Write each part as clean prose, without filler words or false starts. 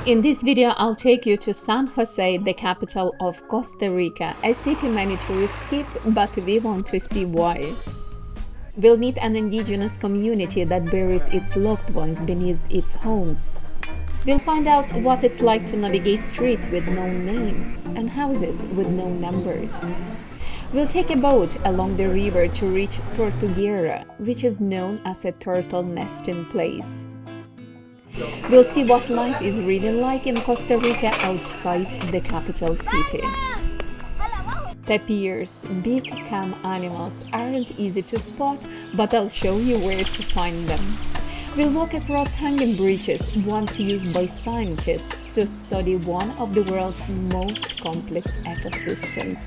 In this video, I'll take you to San Jose, the capital of Costa Rica, a city many tourists skip, but we want to see why. We'll meet an indigenous community that buries its loved ones beneath its homes. We'll find out what it's like to navigate streets with no names and houses with no numbers. We'll take a boat along the river to reach Tortuguero, which is known as a turtle nesting place. We'll see what life is really like in Costa Rica outside the capital city. Tapirs, big camp animals, aren't easy to spot, but I'll show you where to find them. We'll walk across hanging bridges once used by scientists to study one of the world's most complex ecosystems.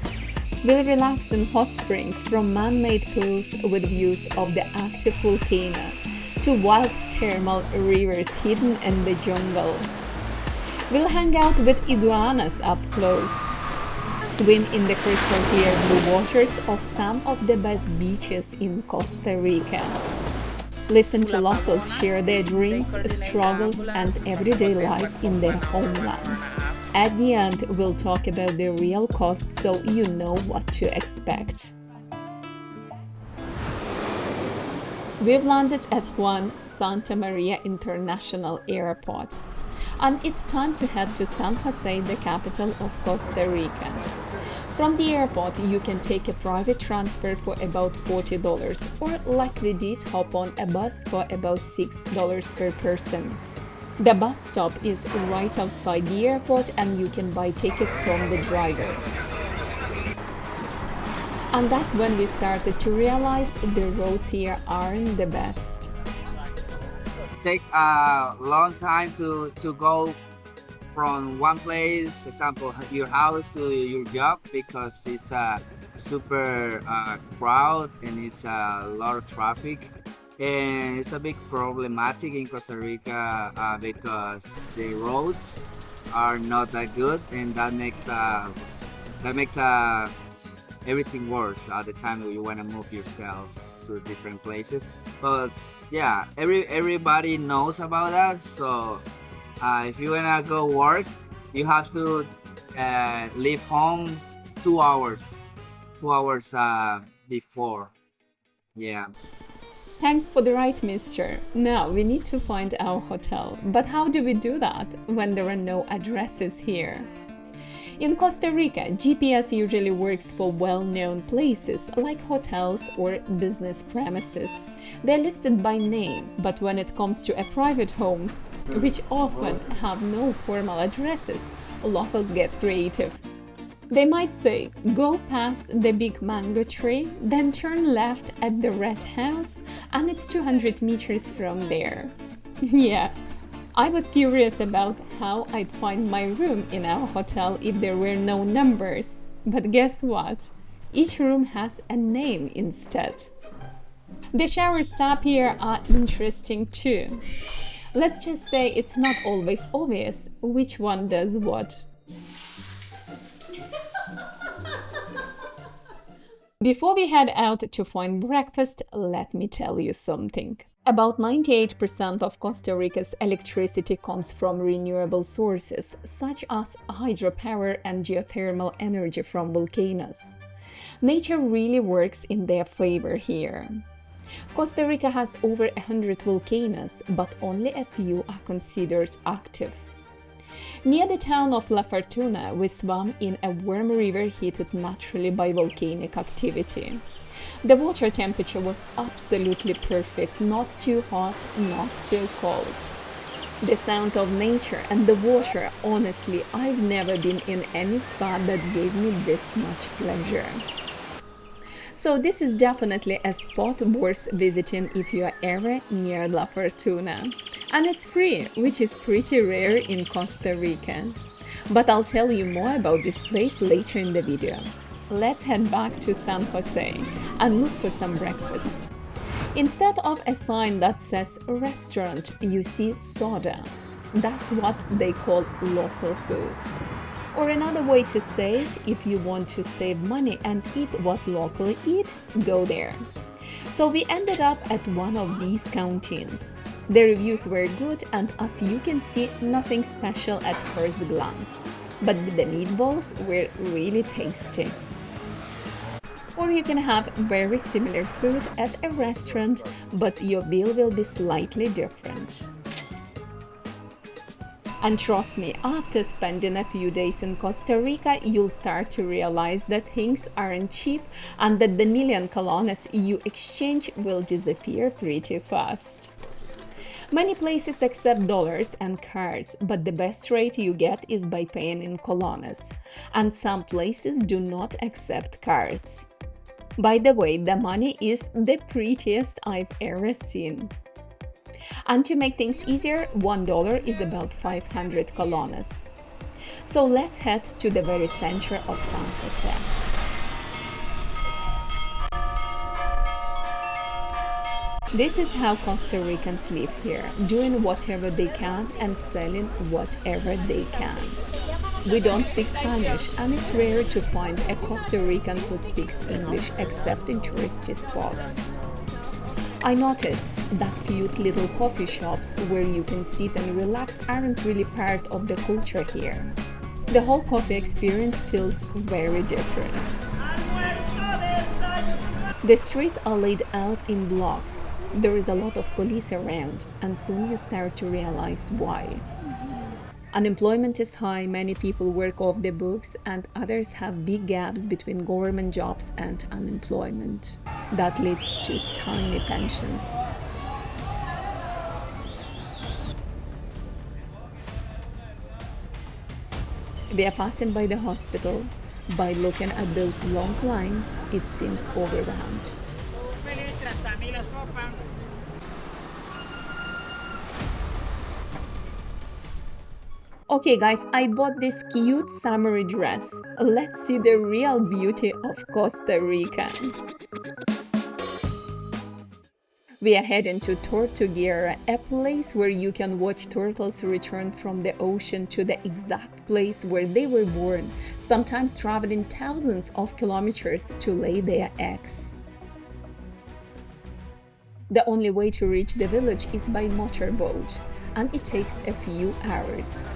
We'll relax in hot springs from man-made pools with views of the active volcano to wild thermal rivers hidden in the jungle. We'll hang out with iguanas up close, swim in the crystal clear blue waters of some of the best beaches in Costa Rica. Listen to locals share their dreams, struggles, and everyday life in their homeland. At the end, we'll talk about the real cost so you know what to expect. We've landed at Juan Santa Maria International Airport, and it's time to head to San Jose, the capital of Costa Rica. From the airport, you can take a private transfer for about $40, or like we did, hop on a bus for about $6 per person. The bus stop is right outside the airport and you can buy tickets from the driver. And that's when we started to realize the roads here aren't the best. Take a long time to go from one place, example your house, to your job, because it's a super crowd and it's a lot of traffic, and it's a big problematic in Costa Rica because the roads are not that good, and that makes everything worse at the time that you want to move yourself to different places. But yeah, everybody knows about that. So if you wanna go work, you have to leave home 2 hours before. Yeah. Thanks for the ride, mister. Now we need to find our hotel. But how do we do that when there are no addresses here? In Costa Rica, GPS usually works for well-known places like hotels or business premises. They're listed by name, but when it comes to private homes, which often have no formal addresses, locals get creative. They might say, go past the big mango tree, then turn left at the red house, and it's 200 meters from there. Yeah. I was curious about how I'd find my room in our hotel if there were no numbers. But guess what? Each room has a name instead. The showers tap here are interesting too. Let's just say it's not always obvious which one does what. Before we head out to find breakfast, let me tell you something. About 98% of Costa Rica's electricity comes from renewable sources, such as hydropower and geothermal energy from volcanoes. Nature really works in their favor here. Costa Rica has over 100 volcanoes, but only a few are considered active. Near the town of La Fortuna, we swam in a warm river heated naturally by volcanic activity. The water temperature was absolutely perfect, not too hot, not too cold. The sound of nature and the water, honestly, I've never been in any spa that gave me this much pleasure. So this is definitely a spot worth visiting if you are ever near La Fortuna. And it's free, which is pretty rare in Costa Rica. But I'll tell you more about this place later in the video. Let's head back to San Jose and look for some breakfast. Instead of a sign that says restaurant, you see soda. That's what they call local food. Or another way to say it, if you want to save money and eat what locals eat, go there. So we ended up at one of these canteens. The reviews were good and, as you can see, nothing special at first glance. But the meatballs were really tasty. Or you can have very similar food at a restaurant, but your bill will be slightly different. And trust me, after spending a few days in Costa Rica, you'll start to realize that things aren't cheap and that the million colones you exchange will disappear pretty fast. Many places accept dollars and cards, but the best rate you get is by paying in colones. And some places do not accept cards. By the way, the money is the prettiest I've ever seen. And to make things easier, $1 is about 500 colones. So let's head to the very center of San Jose. This is how Costa Ricans live here, doing whatever they can and selling whatever they can. We don't speak Spanish, and it's rare to find a Costa Rican who speaks English except in touristy spots. I noticed that cute little coffee shops where you can sit and relax aren't really part of the culture here. The whole coffee experience feels very different. The streets are laid out in blocks. There is a lot of police around, and soon you start to realize why. Unemployment is high, many people work off the books, and others have big gaps between government jobs and unemployment. That leads to tiny pensions. We are passing by the hospital. By looking at those long lines, it seems overwhelmed. Okay guys, I bought this cute summery dress. Let's see the real beauty of Costa Rica. We are heading to Tortuguero, a place where you can watch turtles return from the ocean to the exact place where they were born, sometimes traveling thousands of kilometers to lay their eggs. The only way to reach the village is by motorboat, and it takes a few hours.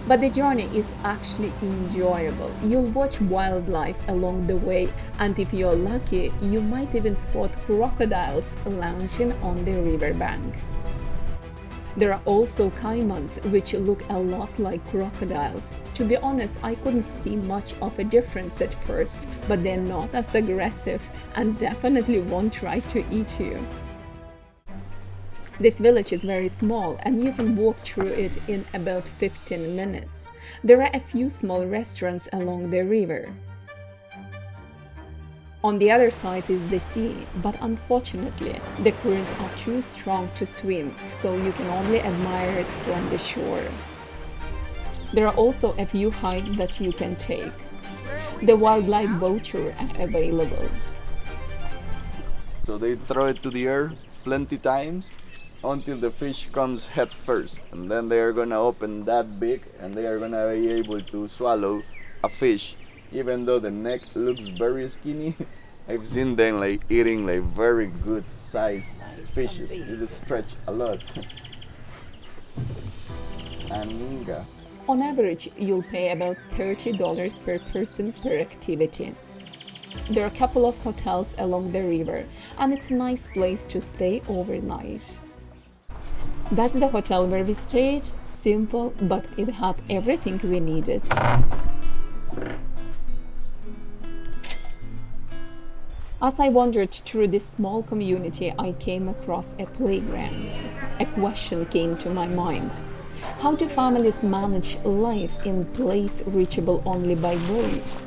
But the journey is actually enjoyable. You'll watch wildlife along the way, and if you're lucky, you might even spot crocodiles lounging on the riverbank. There are also caimans, which look a lot like crocodiles. To be honest, I couldn't see much of a difference at first, but they're not as aggressive and definitely won't try to eat you. This village is very small, and you can walk through it in about 15 minutes. There are a few small restaurants along the river. On the other side is the sea, but unfortunately, the currents are too strong to swim, so you can only admire it from the shore. There are also a few hikes that you can take. The wildlife boat tour are available. So they throw it to the air plenty times until the fish comes head first, and then they are gonna open that big and they are gonna be able to swallow a fish. Even though the neck looks very skinny, I've seen them like eating like very good size fishes. It stretch a lot. Aninga. On average, you'll pay about $30 per person per activity. There are a couple of hotels along the river, and it's a nice place to stay overnight. That's the hotel where we stayed. Simple, but it had everything we needed. As I wandered through this small community, I came across a playground. A question came to my mind. How do families manage life in a place reachable only by boat?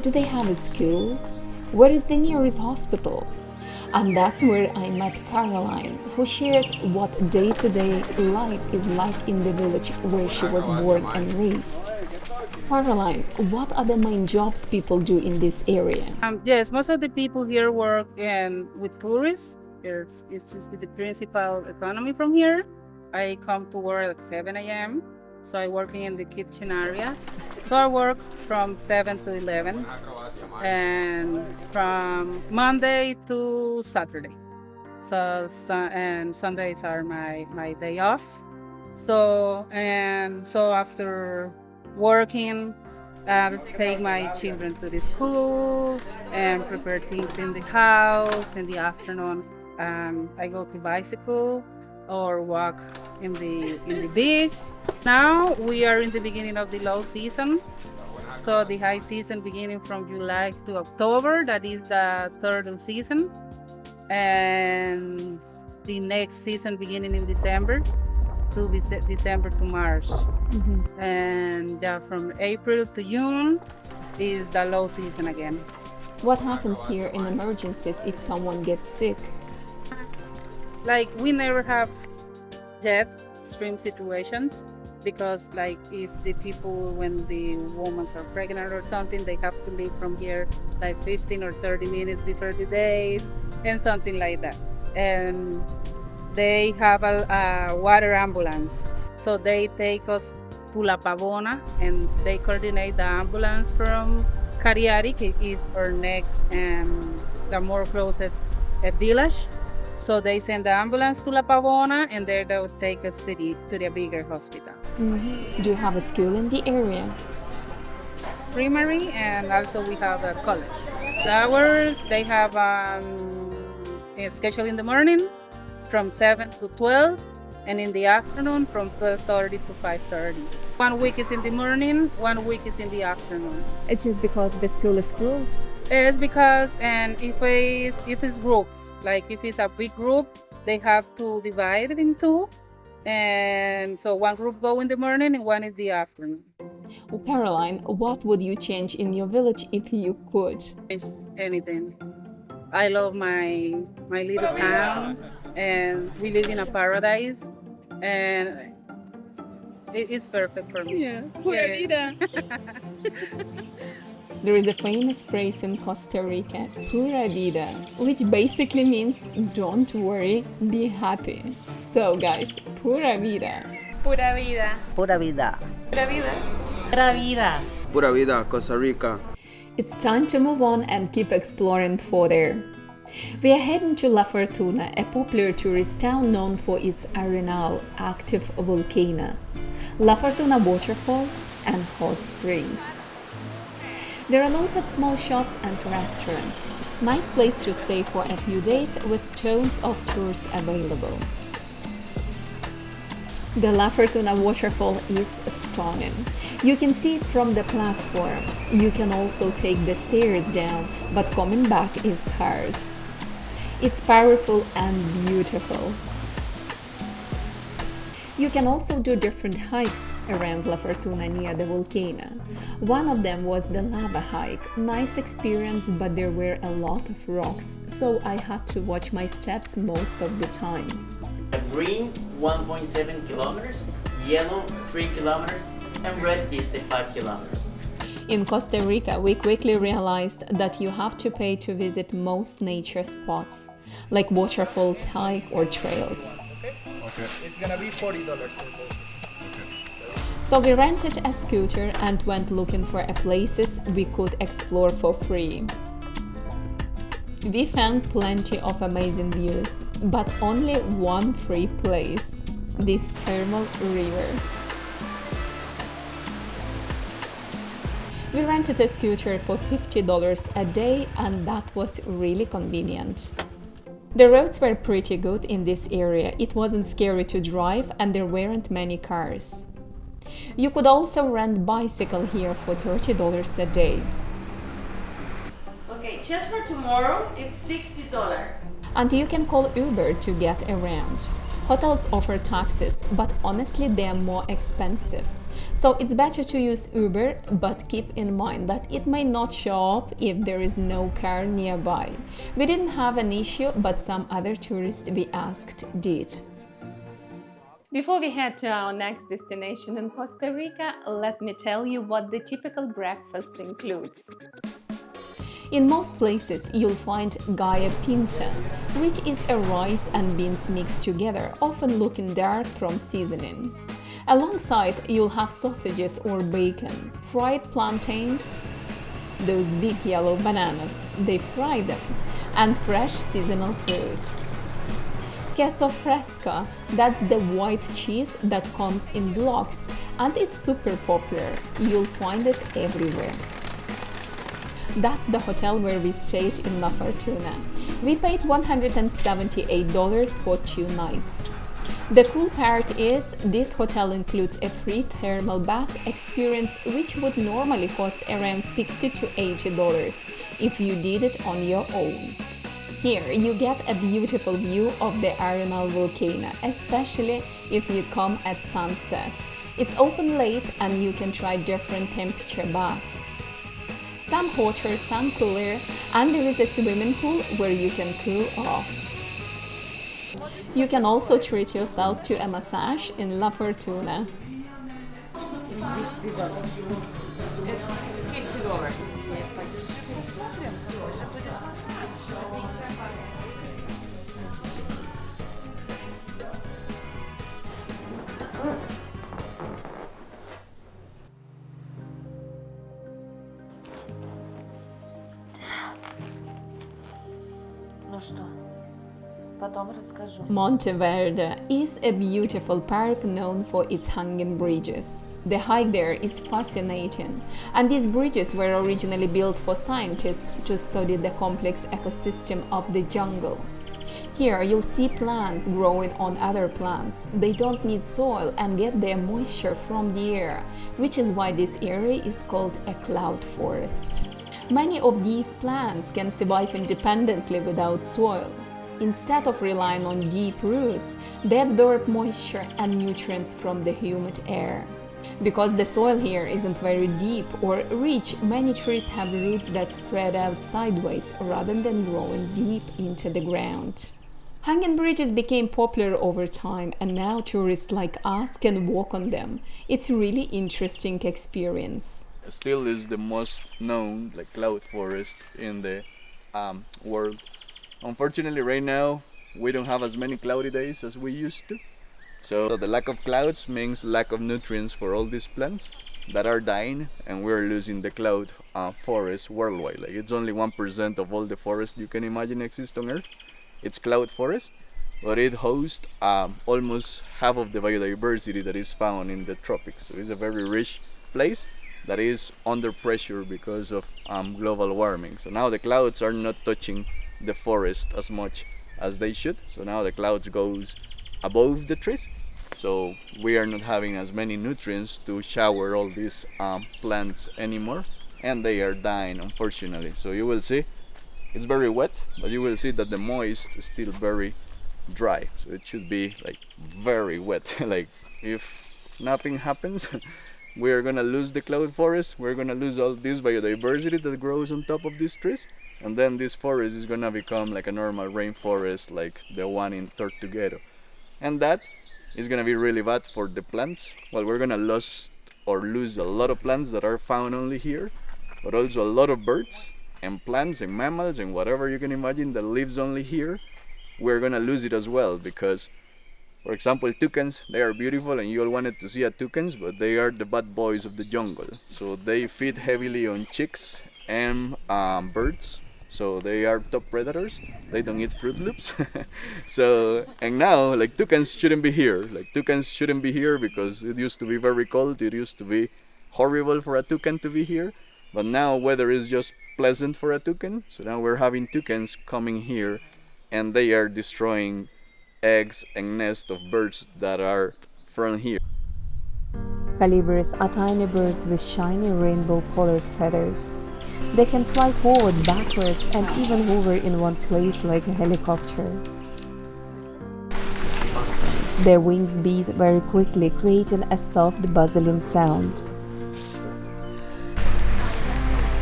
Do they have a school? Where is the nearest hospital? And that's where I met Caroline, who shared what day-to-day life is like in the village where she was born and raised. Caroline, what are the main jobs people do in this area? Yes, most of the people here work with tourists. It's the principal economy from here. I come to work at 7 a.m. So I work in the kitchen area. So I work from 7 to 11 and from Monday to Saturday. And Sundays are my day off. So after working, take my children to the school and prepare things in the house. In the afternoon, I go to bicycle or walk in the beach. Now we are in the beginning of the low season. So the high season beginning from July to October, that is the third season. And the next season beginning in December to December to March. Mm-hmm. And from April to June is the low season again. What happens here in emergencies if someone gets sick? Like we never have jet extreme situations, because like it's the people when the women are pregnant or something, they have to leave from here like 15 or 30 minutes before the date and something like that. And they have a water ambulance, so they take us to La Pavona and they coordinate the ambulance from Cariari, which is our next and the more closest village. So they send the ambulance to La Pavona and there they will take us to the bigger hospital. Mm-hmm. Do you have a school in the area? Primary, and also we have a college. The hours, they have a schedule in the morning from 7 to 12 and in the afternoon from 12:30 to 5:30. 1 week is in the morning, 1 week is in the afternoon. It's just because the school is full? It's because, and if it's groups, like if it's a big group, they have to divide it in two. And so one group go in the morning and one in the afternoon. Well, Caroline, what would you change in your village if you could? Anything. I love my little town, and we live in a paradise, and it's perfect for me. Yeah, pura vida. There is a famous phrase in Costa Rica, pura vida, which basically means don't worry, be happy. So guys, pura vida. Pura vida. Pura vida. Pura vida. Pura vida. Pura vida, Costa Rica. It's time to move on and keep exploring further. We are heading to La Fortuna, a popular tourist town known for its arenal, active volcano, La Fortuna waterfall, and hot springs. There are lots of small shops and restaurants. Nice place to stay for a few days with tons of tours available. The La Fortuna waterfall is stunning. You can see it from the platform. You can also take the stairs down, but coming back is hard. It's powerful and beautiful. You can also do different hikes around La Fortuna near the volcano. One of them was the lava hike. Nice experience, but there were a lot of rocks, so I had to watch my steps most of the time. Green 1.7 kilometers, yellow 3 kilometers, and red is the 5 kilometers. In Costa Rica, we quickly realized that you have to pay to visit most nature spots, like waterfalls, hike, or trails. Okay. It's gonna be $40 per person. So we rented a scooter and went looking for places we could explore for free. We found plenty of amazing views, but only one free place, this thermal river. We rented a scooter for $50 a day, and that was really convenient. The roads were pretty good in this area. It wasn't scary to drive and there weren't many cars. You could also rent bicycle here for $30 a day. Okay, just for tomorrow, it's $60. And you can call Uber to get around. Hotels offer taxis, but honestly they are more expensive. So it's better to use Uber, but keep in mind that it may not show up if there is no car nearby. We didn't have an issue, but some other tourists we asked did. Before we head to our next destination in Costa Rica, let me tell you what the typical breakfast includes. In most places, you'll find gaya pinta, which is a rice and beans mixed together, often looking dark from seasoning. Alongside, you'll have sausages or bacon, fried plantains, those big yellow bananas, they fry them, and fresh seasonal fruit. queso fresco, that's the white cheese that comes in blocks and is super popular. You'll find it everywhere. That's the hotel where we stayed in La Fortuna. We paid $178 for 2 nights. The cool part is this hotel includes a free thermal bath experience which would normally cost around $60 to $80 if you did it on your own. Here you get a beautiful view of the Arenal volcano, especially if you come at sunset. It's open late and you can try different temperature baths. Some hotter, some cooler, and there is a swimming pool where you can cool off. You can also treat yourself to a massage in La Fortuna. It's $60. It's $50. Ну что, потом расскажу. Monteverde is a beautiful park known for its hanging bridges. The hike there is fascinating, and these bridges were originally built for scientists to study the complex ecosystem of the jungle. Here you'll see plants growing on other plants. They don't need soil and get their moisture from the air, which is why this area is called a cloud forest. Many of these plants can survive independently without soil. Instead of relying on deep roots, they absorb moisture and nutrients from the humid air. Because the soil here isn't very deep or rich, many trees have roots that spread out sideways rather than growing deep into the ground. Hanging bridges became popular over time, and now tourists like us can walk on them. It's a really interesting experience. Still is the most known cloud forest in the world. Unfortunately, right now we don't have as many cloudy days as we used to. So the lack of clouds means lack of nutrients for all these plants that are dying, and we're losing the cloud forest worldwide. It's only 1% of all the forest you can imagine exist on Earth. It's cloud forest, but it hosts almost half of the biodiversity that is found in the tropics. So it's a very rich place that is under pressure because of global warming. So now the clouds are not touching the forest as much as they should. So now the clouds goes above the trees. So we are not having as many nutrients to shower all these plants anymore, and they are dying, unfortunately. So you will see it's very wet, but you will see that the moist is still very dry. So it should be very wet. If nothing happens, we are gonna lose the cloud forest. We're gonna lose all this biodiversity that grows on top of these trees, and then this forest is gonna become like a normal rainforest, like the one in Tortuguero, and that is gonna be really bad for the plants. Well, we're gonna lose a lot of plants that are found only here, but also a lot of birds and plants and mammals and whatever you can imagine that lives only here. We're gonna lose it as well, because for example, toucans, they are beautiful and you all wanted to see a toucans, but they are the bad boys of the jungle. So they feed heavily on chicks and birds. So they are top predators. They don't eat Fruit Loops. So, and now toucans shouldn't be here. Toucans shouldn't be here because it used to be very cold. It used to be horrible for a toucan to be here. But now weather is just pleasant for a toucan. So now we're having toucans coming here, and they are destroying eggs and nests of birds that are from here. Colibris are tiny birds with shiny rainbow-colored feathers. They can fly forward, backwards, and even hover in one place like a helicopter. Their wings beat very quickly, creating a soft buzzing sound.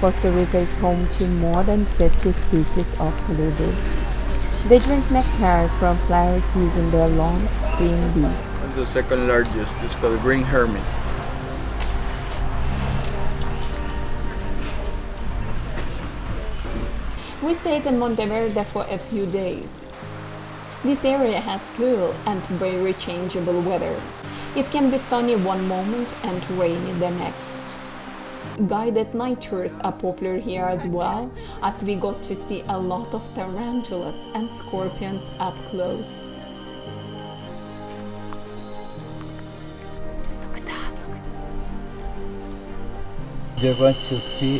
Costa Rica is home to more than 50 species of colibris. They drink nectar from flowers using their long, clean beaks. It's the second largest. It's called green hermit. We stayed in Monteverde for a few days. This area has cool and very changeable weather. It can be sunny one moment and rainy the next. Guided night tours are popular here as well, as we got to see a lot of tarantulas and scorpions up close. You're going to see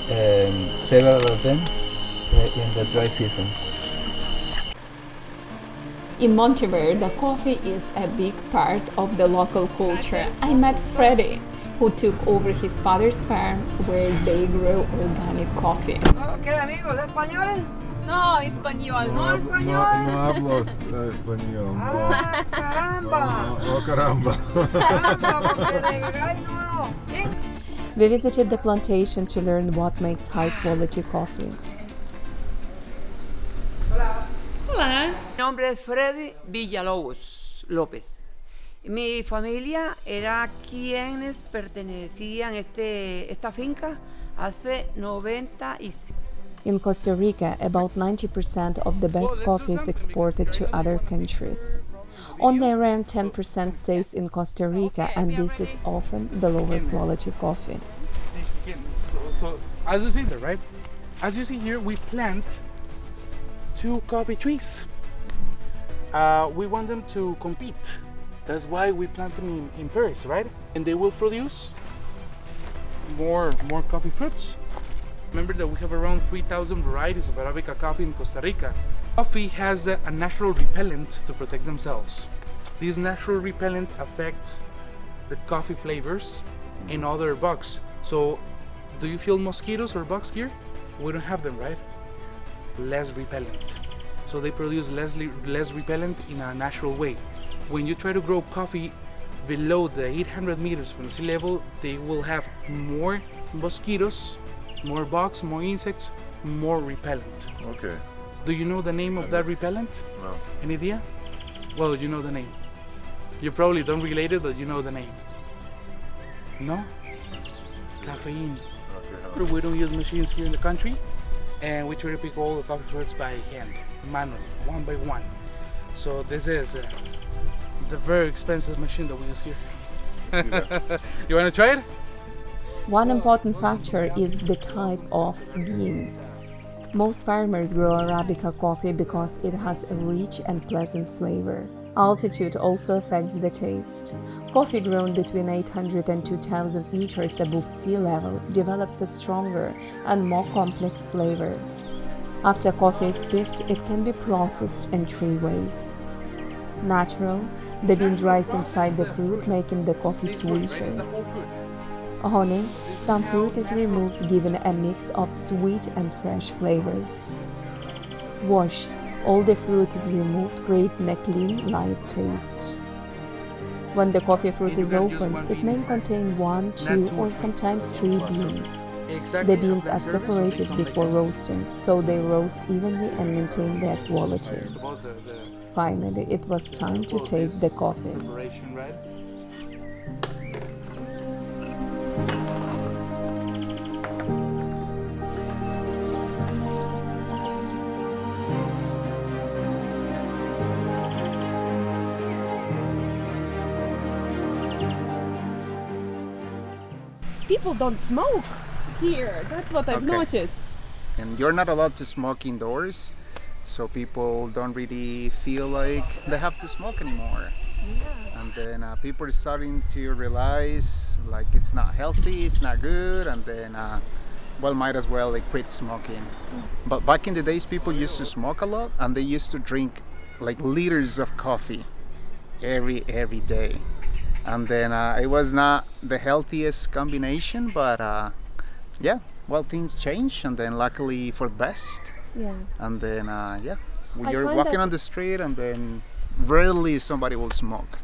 several of them in the dry season. In Monteverde, coffee is a big part of the local culture. I met Freddy, who took over his father's farm where they grow organic coffee. ¿Qué amigos? ¿Español? No, español. No hablo español. Ah, caramba. Oh, caramba. We visited the plantation to learn what makes high-quality coffee. Hola. Mi nombre es Freddy Villalobos López. Mi familia era quienes pertenecían a esta finca hace 95. In Costa Rica, about 90% of the best coffee is exported to other countries. Only around 10% stays in Costa Rica, and this is often the lower quality coffee. So as you see there, right? As you see here, we plant 2 coffee trees. We want them to compete. That's why we plant them in pairs, right? And they will produce more coffee fruits. Remember that we have around 3,000 varieties of Arabica coffee in Costa Rica. Coffee has a natural repellent to protect themselves. This natural repellent affects the coffee flavors and other bugs. So, do you feel mosquitoes or bugs here? We don't have them, right? Less repellent. So they produce less repellent in a natural way. When you try to grow coffee below the 800 meters from sea level, they will have more mosquitoes, more bugs, more insects, more repellent. Okay. Do you know the name of that repellent? No. Any idea? Well, you know the name. You probably don't relate it, but you know the name. No? Caffeine. Okay. We don't use machines here in the country, and we try to pick all the coffee fruits by hand, manually, one by one. So this is the very expensive machine that we use here. Yeah. You want to try it? One important factor is the type of bean. Most farmers grow Arabica coffee because it has a rich and pleasant flavor. Altitude also affects the taste. Coffee grown between 800 and 2000 meters above sea level develops a stronger and more complex flavor. After coffee is picked, it can be processed in 3 ways. Natural, the bean dries inside the fruit, making the coffee sweeter. Honey, some fruit is removed, giving a mix of sweet and fresh flavors. Washed, all the fruit is removed, creating a clean, light taste. When the coffee fruit is opened, it may contain 1, 2, or sometimes 3 beans. The beans are separated before roasting, so they roast evenly and maintain their quality. Finally, it was time to taste the coffee. People don't smoke here. That's what I've noticed. And you're not allowed to smoke indoors, so people don't really feel like they have to smoke anymore. Yeah. And then people are starting to realize like it's not healthy, it's not good, and then well, might as well like quit smoking. But back in the days, people used to smoke a lot, and they used to drink like liters of coffee every day. And then it was not the healthiest combination, but yeah, well, things change, and then luckily for the best. Yeah. And then you're walking on the street, and then rarely somebody will smoke.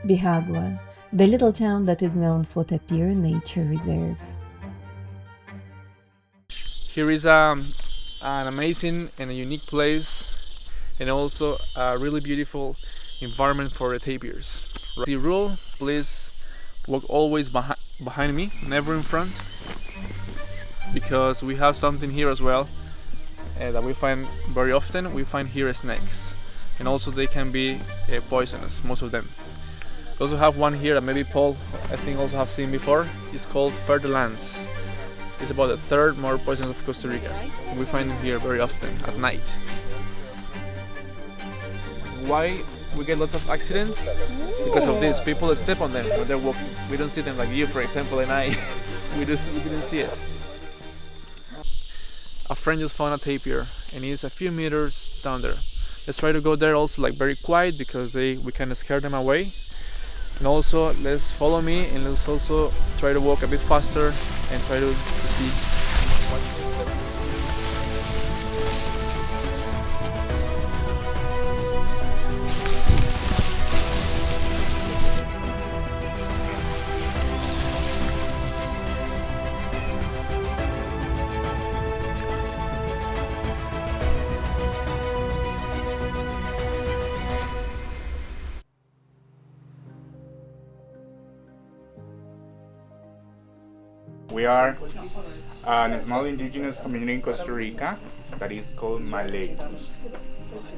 Bijagua, the little town that is known for tapir nature reserve. Here is an amazing and a unique place, and also a really beautiful environment for the tapirs. The rule, please walk always behind me, never in front, because we have something here as well that we find very often. We find here snakes, and also they can be poisonous, most of them. We also have one here that maybe Paul, I think, also have seen before. It's called fer-de-lance. It's about the third more poisonous of Costa Rica. We find it here very often at night. Why we get lots of accidents because of this. People step on them when they're walking. We don't see them like you, for example, and I. we didn't see it. A friend just found a tapir, and he's a few meters down there. Let's try to go there also like very quiet because we kind of scare them away. And also let's follow me and let's also try to walk a bit faster and try to see what. We are a small indigenous community in Costa Rica that is called Malekus.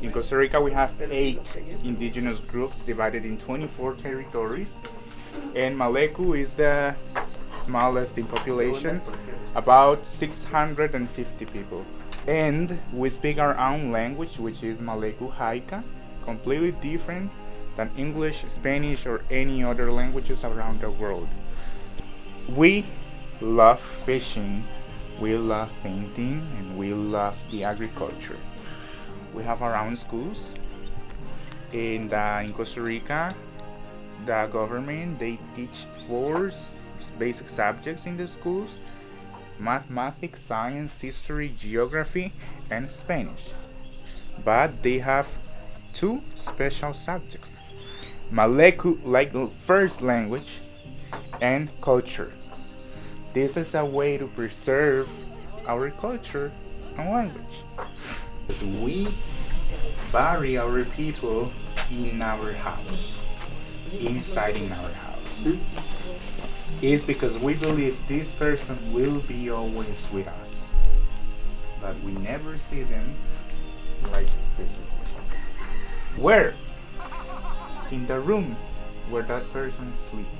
In Costa Rica we have 8 indigenous groups divided in 24 territories, and Maleku is the smallest in population, about 650 people. And we speak our own language, which is Maleku Haika, completely different than English, Spanish, or any other languages around the world. We love fishing, we love painting, and we love the agriculture. We have our own schools. In Costa Rica, the government, they teach 4 basic subjects in the schools: mathematics, science, history, geography, and Spanish. But they have 2 special subjects: Maleku, like the first language, and culture. This is a way to preserve our culture and language. We bury our people in our house, inside in our house. It's because we believe this person will be always with us, but we never see them like physically. Where? In the room where that person sleeps.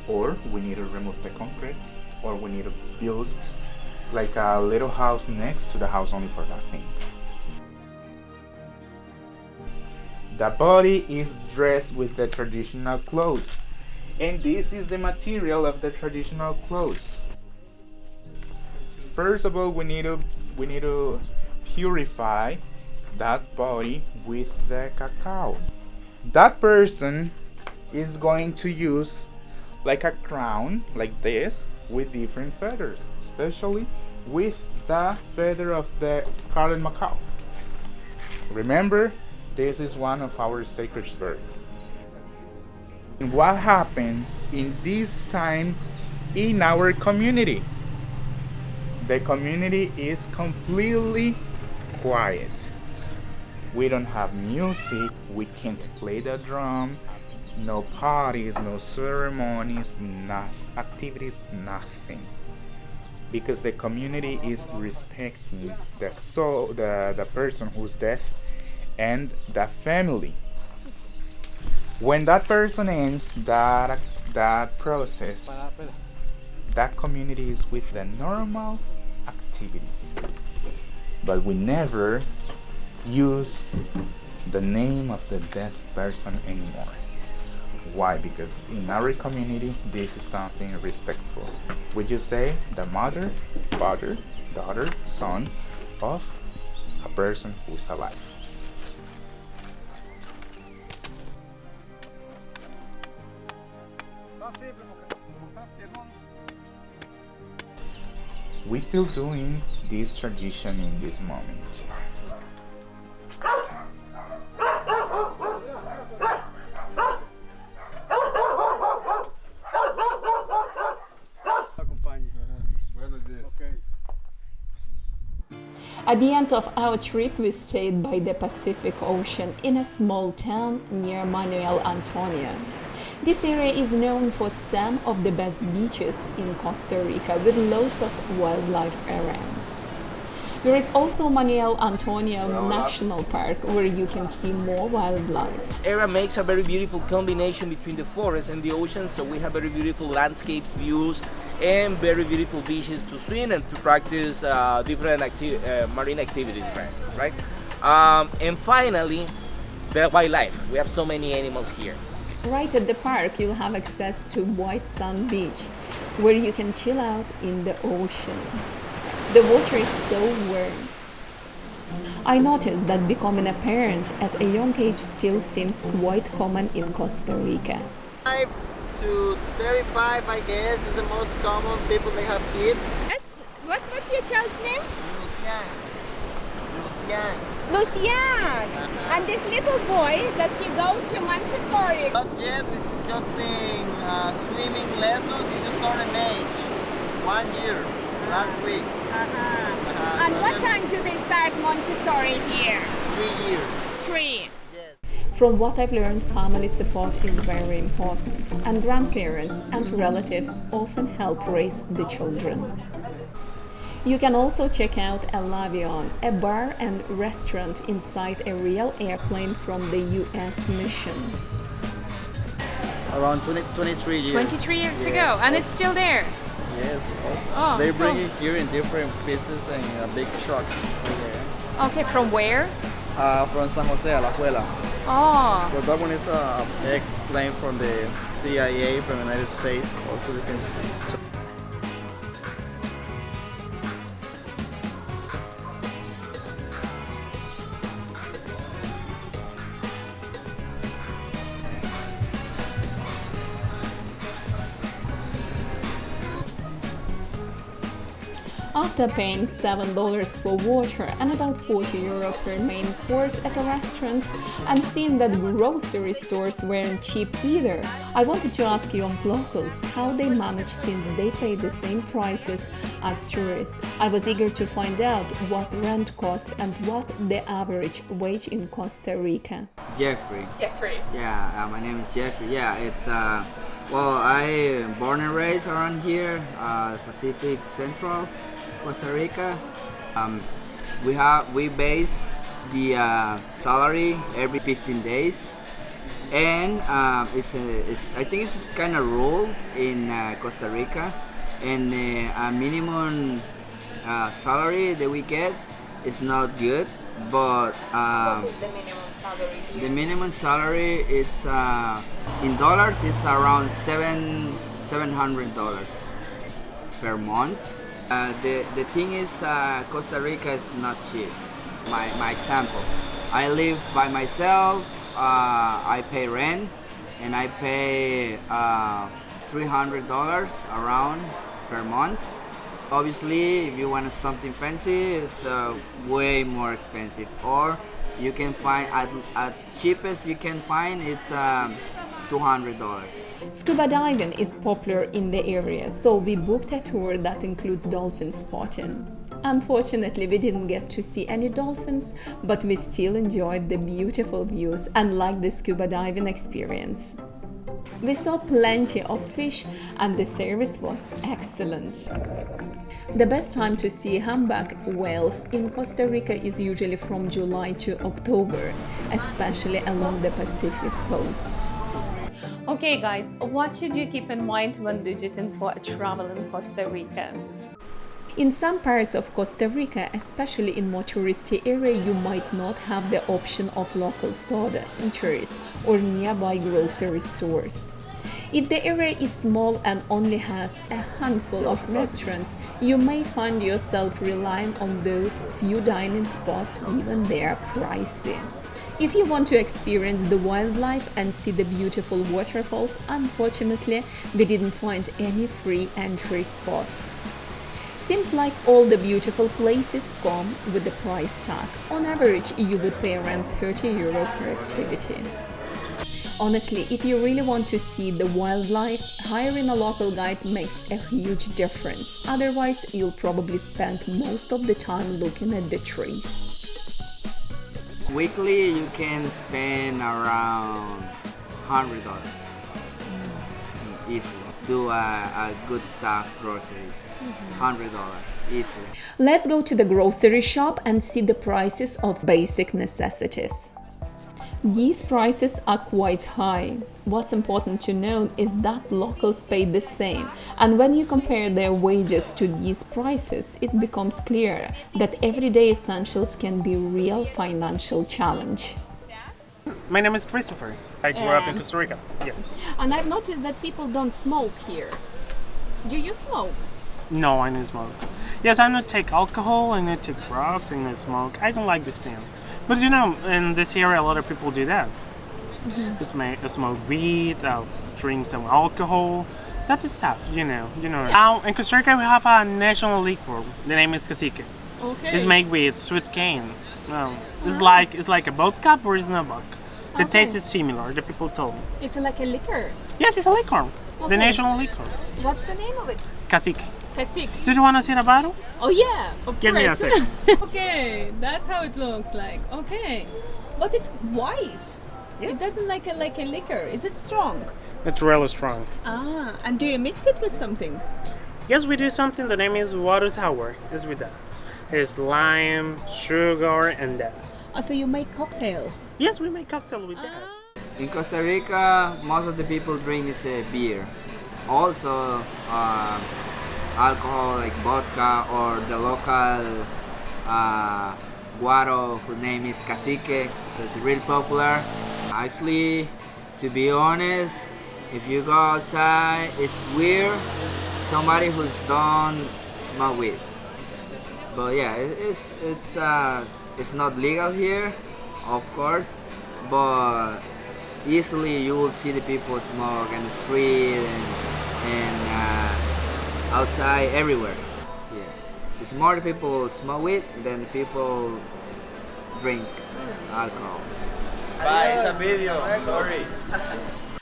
Or we need to remove the concrete, or we need to build like a little house next to the house only for that thing. The body is dressed with the traditional clothes, and this is the material of the traditional clothes. First of all, we need to purify that body with the cacao. That person is going to use like a crown, like this, with different feathers, especially with the feather of the scarlet macaw. Remember, this is one of our sacred birds. And what happens in this time in our community? The community is completely quiet. We don't have music, we can't play the drum, no parties, no ceremonies, activities, nothing. Because the community is respecting the soul, the person who's dead, and the family. When that person ends that process, that community is with the normal activities. But we never use the name of the dead person anymore. Why? Because in our community, this is something respectful. We just say the mother, father, daughter, son of a person who's alive. We're still doing this tradition in this moment. At the end of our trip, we stayed by the Pacific Ocean in a small town near Manuel Antonio. This area is known for some of the best beaches in Costa Rica, with loads of wildlife around. There is also Manuel Antonio National Park, where you can see more wildlife. This area makes a very beautiful combination between the forest and the ocean, so we have very beautiful landscapes, views, and very beautiful beaches to swim and to practice different marine activities, right? And finally, the wildlife. We have so many animals here. Right at the park, you'll have access to White Sand Beach, where you can chill out in the ocean. The water is so warm. I noticed that becoming a parent at a young age still seems quite common in Costa Rica. 5 to 35, I guess, is the most common people they have kids. Yes. What's your child's name? Lucian. Lucian. And this little boy, does he go to Montessori? Not yet, he's just in swimming lessons. He just turned an age. 1 year, last week. And what time do they start Montessori here? 3 years. 3. From what I've learned, family support is very important, and grandparents and relatives often help raise the children. You can also check out El Avion, a bar and restaurant inside a real airplane from the US mission. Around 23 years. 23 years ago, and it's still there? Yes, also. Oh, they bring cool. it here in different pieces and big trucks. Okay, from where? From San José, La Juela. Oh. But that one is an ex-plane from the CIA from the United States. Also, you can see. After paying $7 for water and about €40 per main course at a restaurant, and seeing that grocery stores weren't cheap either, I wanted to ask young locals how they manage since they pay the same prices as tourists. I was eager to find out what rent cost and what the average wage in Costa Rica. Jeffrey. Yeah, my name is Jeffrey. Yeah, it's well, I born and raised around here, Pacific Central, Costa Rica. We base the salary every 15 days, and I think it's kind of rule in Costa Rica, and a minimum salary that we get is not good, but what is the minimum salary here? the minimum salary, it's in dollars, it's around $700 per month. The thing is, Costa Rica is not cheap. My example, I live by myself. I pay rent, and I pay $300 around per month. Obviously, if you want something fancy, it's way more expensive. Or you can find at cheapest you can find it's $200. Scuba diving is popular in the area, so we booked a tour that includes dolphin spotting. Unfortunately, we didn't get to see any dolphins, but we still enjoyed the beautiful views and liked the scuba diving experience. We saw plenty of fish and the service was excellent. The best time to see humpback whales in Costa Rica is usually from July to October, especially along the Pacific coast. Okay guys, what should you keep in mind when budgeting for a travel in Costa Rica? In some parts of Costa Rica, especially in more touristy area, you might not have the option of local soda, eateries, or nearby grocery stores. If the area is small and only has a handful of restaurants, you may find yourself relying on those few dining spots, even they are pricey. If you want to experience the wildlife and see the beautiful waterfalls, unfortunately, we didn't find any free entry spots. Seems like all the beautiful places come with the price tag. On average, you would pay around €30 per activity. Honestly, if you really want to see the wildlife, hiring a local guide makes a huge difference. Otherwise, you'll probably spend most of the time looking at the trees. Weekly, you can spend around $100 easily. Do a good stuff groceries, $100 easily. Let's go to the grocery shop and see the prices of basic necessities. These prices are quite high. What's important to note is that locals pay the same, and when you compare their wages to these prices, it becomes clear that everyday essentials can be a real financial challenge. My name is Christopher. I grew up in And- Costa Rica. Yeah. And I've noticed that people don't smoke here. Do you smoke? No, I don't smoke. Yes, I don't take alcohol, I don't take drugs, I don't smoke. I don't like these things. But you know, in this area, a lot of people do that. Smoke weed, drink some alcohol. That's the stuff, you know. Now, in Costa Rica, we have a national liquor. The name is cacique. Okay. It's made with sweet canes. It's like a vodka, but it's not vodka. The Okay. taste is similar, the people told me. It's like a liquor. Yes, it's a liquor. Okay. The national liquor. What's the name of it? Cacique. Cacique. Do you want to see the bottle? Oh yeah, of Give me a course. second. Okay, that's how it looks like. Okay, but it's white. It doesn't like a liquor. Is it strong? It's really strong. Ah, and do you mix it with something? Yes, we do something. The name is water sour. It's with that. It's lime, sugar, and that. Oh, so you make cocktails? Yes, we make cocktail with that. In Costa Rica, most of the people drink is beer. Also, alcohol like vodka or the local guaro, whose name is cacique, so it's real popular. Actually, to be honest, if you go outside, it's weird. Somebody who's don't smoke weed. But yeah, it's not legal here, of course, but easily you will see the people smoke in the street and outside everywhere. Yeah, it's more the people smoke weed than people drink alcohol. Bye, it's a video. Sorry.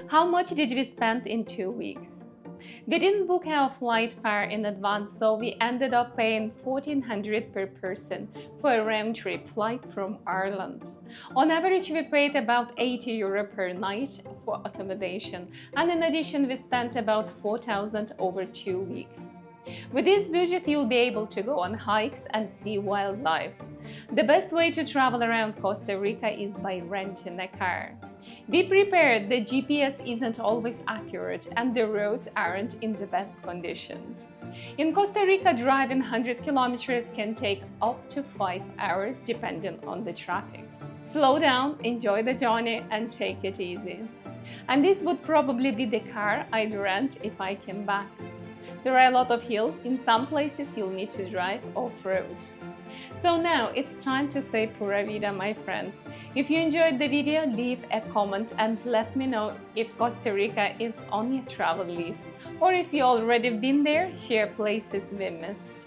How much did we spend in 2 weeks? We didn't book our flight far in advance, so we ended up paying $1,400 per person for a round-trip flight from Ireland. On average, we paid about €80 per night for accommodation, and in addition, we spent about $4,000 over 2 weeks. With this budget, you'll be able to go on hikes and see wildlife. The best way to travel around Costa Rica is by renting a car. Be prepared, the GPS isn't always accurate and the roads aren't in the best condition. In Costa Rica, driving 100 kilometers can take up to 5 hours depending on the traffic. Slow down, enjoy the journey and take it easy. And this would probably be the car I'd rent if I came back. There are a lot of hills. In some places you'll need to drive off-road. So now it's time to say pura vida, my friends. If you enjoyed the video, leave a comment and let me know if Costa Rica is on your travel list, or if you already been there, share places we missed.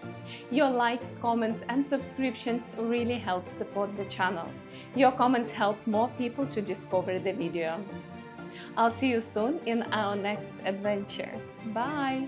Your likes, comments and subscriptions really help support the channel. Your comments help more people to discover the video. I'll see you soon in our next adventure. Bye!